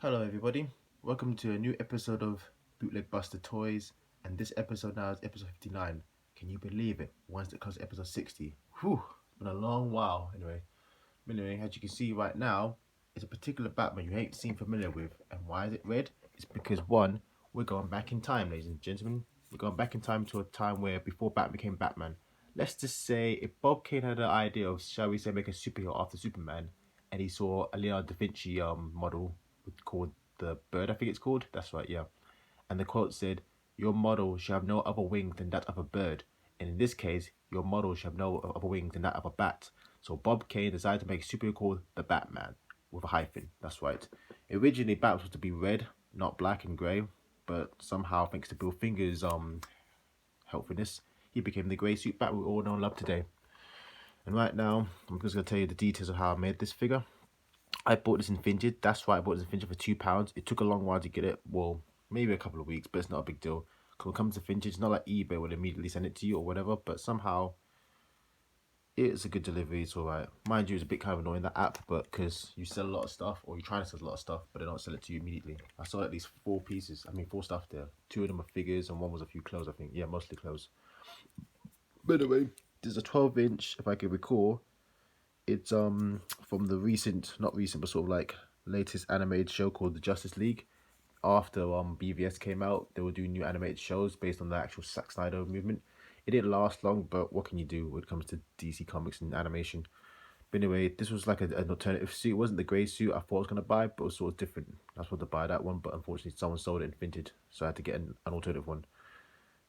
Hello everybody, welcome to a new episode of Bootleg Buster Toys, and this episode now is episode 59. Can you believe it? Once it comes to episode 60. Whew, it's been a long while anyway, as you can see right now, it's a particular Batman you ain't seen familiar with. And why is it red? It's because one, we're going back in time, ladies and gentlemen. We're going back in time to a time where before Batman became Batman. Let's just say if Bob Kane had an idea of, shall we say, make a superhero after Superman, and he saw a Leonardo da Vinci model called the Bird, I think it's called. That's right, yeah. And the quote said, "Your model shall have no other wing than that of a bird. And in this case, your model shall have no other wing than that of a bat." So Bob Kane decided to make a superhero called the Batman with a hyphen. That's right. Originally, Bat was to be red, not black and grey, but somehow, thanks to Bill Finger's helpfulness, he became the grey suit Bat we all know and love today. And right now, I'm just going to tell you the details of how I made this figure. I bought this in vintage. That's right, I bought this in vintage for £2. It took a long while to get it. Well, maybe a couple of weeks, but it's not a big deal. Because when it comes to vintage, it's not like eBay will immediately send it to you or whatever, but somehow it's a good delivery. It's alright. Mind you, it's a bit kind of annoying, that app, but because you sell a lot of stuff, or you're trying to sell a lot of stuff, but they don't sell it to you immediately. I saw at least four stuff there. Two of them are figures, and one was a few clothes, I think. Yeah, mostly clothes. By the way, there's a 12-inch, if I can recall. It's from the not recent, but sort of like latest animated show called the Justice League. After BVS came out, they were doing new animated shows based on the actual Zack Snyder movement. It didn't last long, but what can you do when it comes to DC Comics and animation? But anyway, this was like an alternative suit. It wasn't the grey suit I thought I was going to buy, but it was sort of different. I was supposed to buy that one, but unfortunately someone sold it in vintage, so I had to get an alternative one.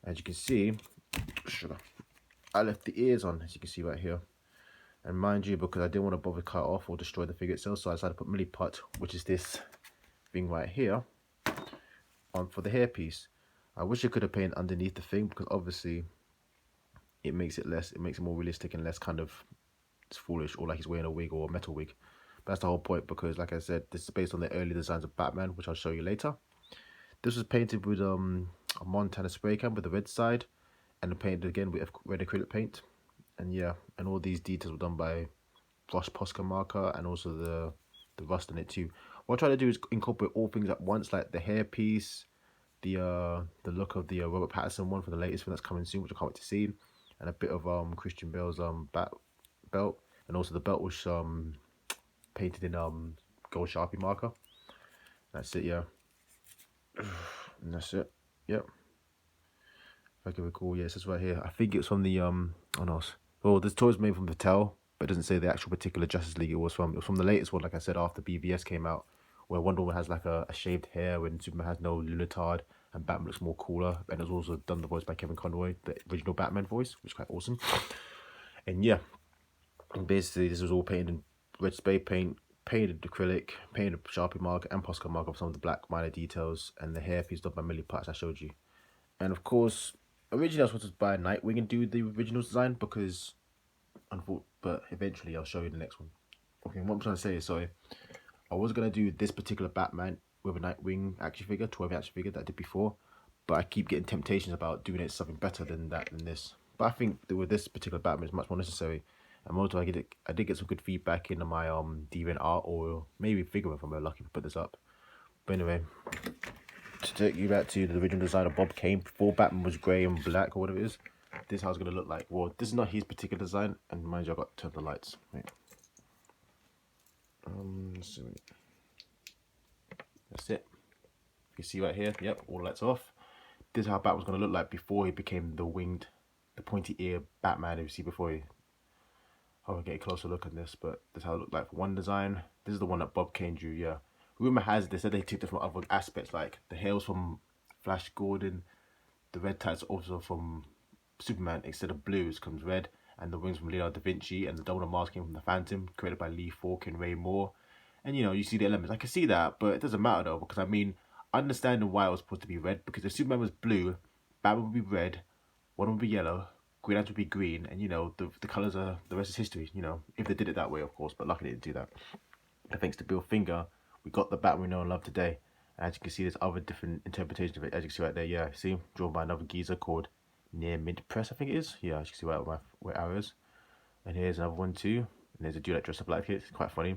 As you can see, I left the ears on, as you can see right here. And mind you, because I didn't want to bother cut off or destroy the figure itself, so I decided to put milliput, which is this thing right here, on for the hairpiece. I wish I could have painted underneath the thing, because obviously it makes it more realistic and less kind of foolish, or like he's wearing a wig or a metal wig. But that's the whole point, because like I said, this is based on the early designs of Batman, which I'll show you later. This was painted with a Montana spray can with the red side, and painted again with red acrylic paint. And yeah, and all these details were done by Frost Posca marker, and also the rust in it too. What I try to do is incorporate all things at once, like the hairpiece, the look of the Robert Pattinson one for the latest one that's coming soon, which I can't wait to see, and a bit of Christian Bale's bat belt, and also the belt was painted in gold Sharpie marker. That's it, yeah. And that's it. Yep. If I can recall, yes, it's right here. I think it's from the oh no, well, this toy was made from Mattel, but it doesn't say the actual particular Justice League it was from. It was from the latest one, like I said, after BVS came out, where Wonder Woman has like a shaved hair, and Superman has no leotard, and Batman looks more cooler. And it was also done the voice by Kevin Conroy, the original Batman voice, which is quite awesome. And yeah, and basically this was all painted in red spray paint, painted acrylic, painted Sharpie marker and Posca marker for some of the black minor details, and the hairpiece done by milliput I showed you. And of course, originally I was supposed to buy Nightwing and do the original design, because but eventually I'll show you the next one. Okay, what I'm trying to say is, sorry, I was going to do this particular Batman with a Nightwing action figure, 12 action figure that I did before, but I keep getting temptations about doing it something better than this. But I think that with this particular Batman it's much more necessary. And also I did get some good feedback in my DeviantArt, or maybe Figure if I'm lucky to put this up. But anyway, to take you back to the original design of Bob Kane before Batman was grey and black or whatever it is, this is how it's going to look like. Well, this is not his particular design, and mind you, I got to turn the lights. Wait. So that's it. You can see right here, yep, all lights off. This is how Batman was going to look like before he became the winged, the pointy ear Batman you see before he. I'll get a closer look at this, but this is how it looked like for one design. This is the one that Bob Kane drew, yeah. Rumor has it, they said they took it from other aspects, like the hair's from Flash Gordon, the red tights also from Superman. Instead of blues comes red, and the wings from Leonardo da Vinci, and the double mask came from the Phantom, created by Lee Falk and Ray Moore. And you know, you see the elements. I can see that, but it doesn't matter though, because I mean, understanding why it was supposed to be red, because if Superman was blue, Batman would be red, one would be yellow, Green Lantern would be green, and you know, the colours are, the rest is history, you know, if they did it that way, of course, but luckily they didn't do that. But thanks to Bill Finger, we got the Batman we know and love today. And as you can see, there's other different interpretations of it, as you can see right there, yeah, see, drawn by another geezer called Near Mint Press, I think it is, yeah, as you can see right where arrow is. And here's another one too, and there's a dude that dressed up like it, it's quite funny.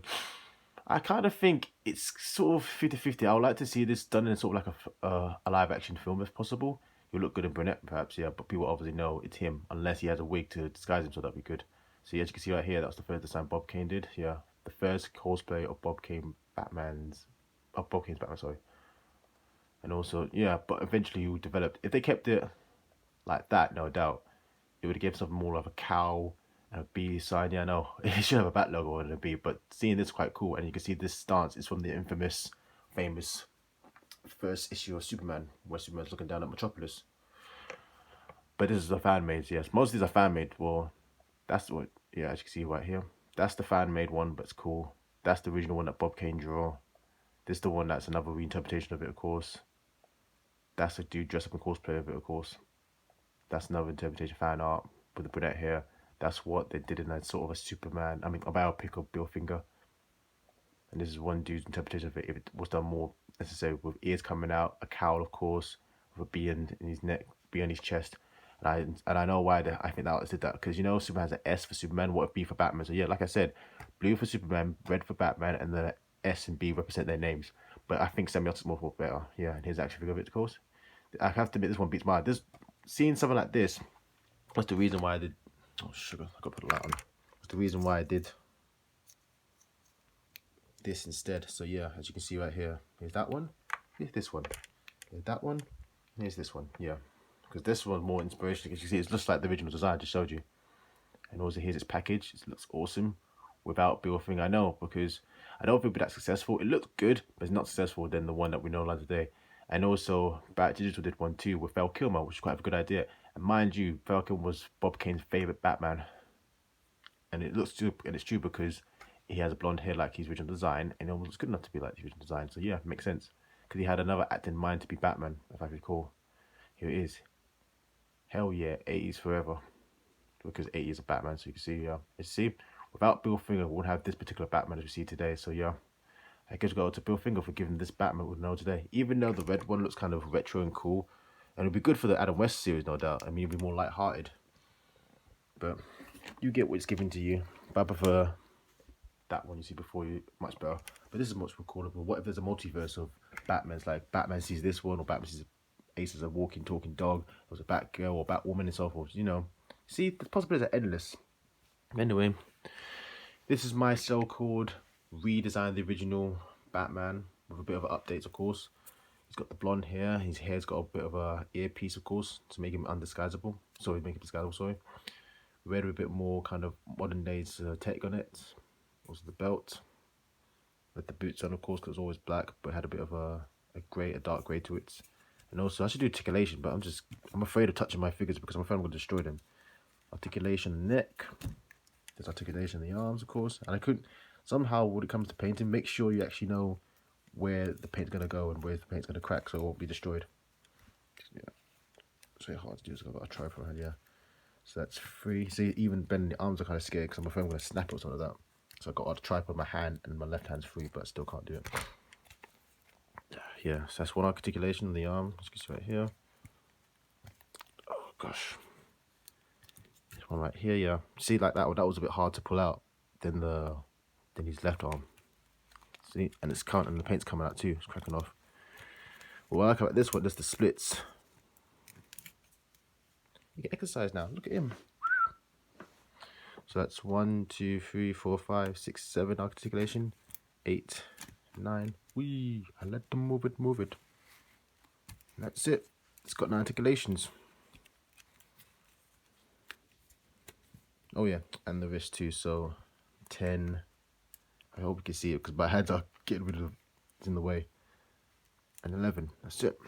I kind of think it's sort of 50-50. I would like to see this done in sort of like a live action film if possible. He'll look good in brunette, perhaps, yeah, but people obviously know it's him unless he has a wig to disguise him, so that'd be good. So, as you can see right here, that's the first design Bob Kane did. Yeah, the first cosplay of Bob Kane's Batman, sorry. And also, yeah, but eventually he developed. If they kept it like that, no doubt, it would give something more of a cow and a bee sign. Yeah, no, it should have a bat logo and a bee, but seeing this quite cool, and you can see this stance is from the famous first issue of Superman, where Superman's looking down at Metropolis. But this is a fan made, yes. Most of these are fan made. Well, that's what, yeah, as you can see right here. That's the fan made one, but it's cool. That's the original one that Bob Kane drew. This is the one that's another reinterpretation of it, of course. That's a dude dressed up in cosplay of it, of course. That's another interpretation, fan art with the brunette hair. That's what they did in that sort of a Superman, a biopic of Bill Finger. And this is one dude's interpretation of it. If it was done more necessary, with ears coming out, a cowl, of course, with a bee in his neck, bee on his chest. And I know why I think the artist did that, because you know Superman has an S for Superman, what if B for Batman? So yeah, like I said, blue for Superman, red for Batman, and the S and B represent their names. But I think semiotics more better. Yeah, and here's the action figure of it, of course. I have to admit, this one beats mine. Seeing something like this, that's the reason why I did. Oh sugar, I got to put the light on. That's the reason why I did this instead. So yeah, as you can see right here, here's that one, here's this one, here's that one, and here's this one. Yeah, because this one's more inspirational, because you see it's just like the original design I just showed you. And also here's its package. It looks awesome without Bill Finger. I know, because I don't think it'll be that successful. It looked good, but it's not successful than the one that we know like today. And also Bat Digital did one too with Val Kilmer, which is quite a good idea. And mind you, Val Kilmer was Bob Kane's favorite Batman. And it looks true, and it's true because he has a blonde hair like his original design, and it was good enough to be like the original design. So yeah, it makes sense, because he had another actor in mind to be Batman, if I recall. Here it is. Hell yeah, 80s forever, because 80s of Batman. So you can see, yeah, you see, without Bill Finger, we wouldn't have this particular Batman as we see today. So yeah, I guess go to Bill Finger for giving this Batman we know today. Even though the red one looks kind of retro and cool, and it'll be good for the Adam West series, no doubt. I mean, it'll be more light-hearted, but you get what it's given to you. But I prefer that one you see before you much better. But this is much more callable. What if there's a multiverse of Batmans? Like Batman sees this one, or Batman sees Ace as a walking, talking dog. There was a Batgirl or Batwoman and so forth. You know, see, the possibilities are endless. Anyway, this is my so-called redesign the original Batman with a bit of an update, of course. He's got the blonde hair. His hair's got a bit of a earpiece, of course, to make him undisguisable. Sorry, make him disguisable. Sorry. Red with a bit more kind of modern days tech on it. Also the belt with the boots on, of course, because it's always black, but had a bit of a dark grey to it. And also I should do articulation, but I'm afraid of touching my figures because I'm afraid I'm going to destroy them. Articulation neck. There's articulation in the arms, of course. And I could somehow, when it comes to painting, make sure you actually know where the paint's going to go and where the paint's going to crack, so it won't be destroyed. Yeah, it's very hard to do, so I've got a tripod hand, yeah. So that's 3. See, even bending the arms are kind of scared because I'm afraid I'm going to snap it or something like that. So I've got a tripod in my hand and my left hand's free, but I still can't do it. Yeah, so that's one articulation in the arm, as you can see right here. Oh gosh. This one right here, yeah. See, like that one, that was a bit hard to pull out than his left arm. See, and the paint's coming out too, it's cracking off. Well, what I like about this one, there's the splits. You can exercise now, look at him. So that's 1, 2, 3, 4, 5, 6, 7 articulation, 8, 9. Wee! I let them move it. And that's it. It's got 9 articulations. Oh yeah, and the wrist too. So 10. I hope you can see it because my hands are getting rid of it's in the way. And 11. That's it.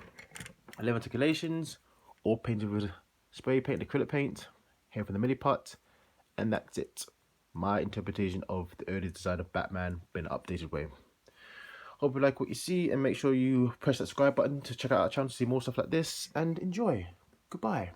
11 articulations, all painted with spray paint, acrylic paint, hair from the mini pot. And that's it. My interpretation of the early design of Batman in an updated way. Hope you like what you see, and make sure you press that subscribe button to check out our channel to see more stuff like this, and enjoy. Goodbye.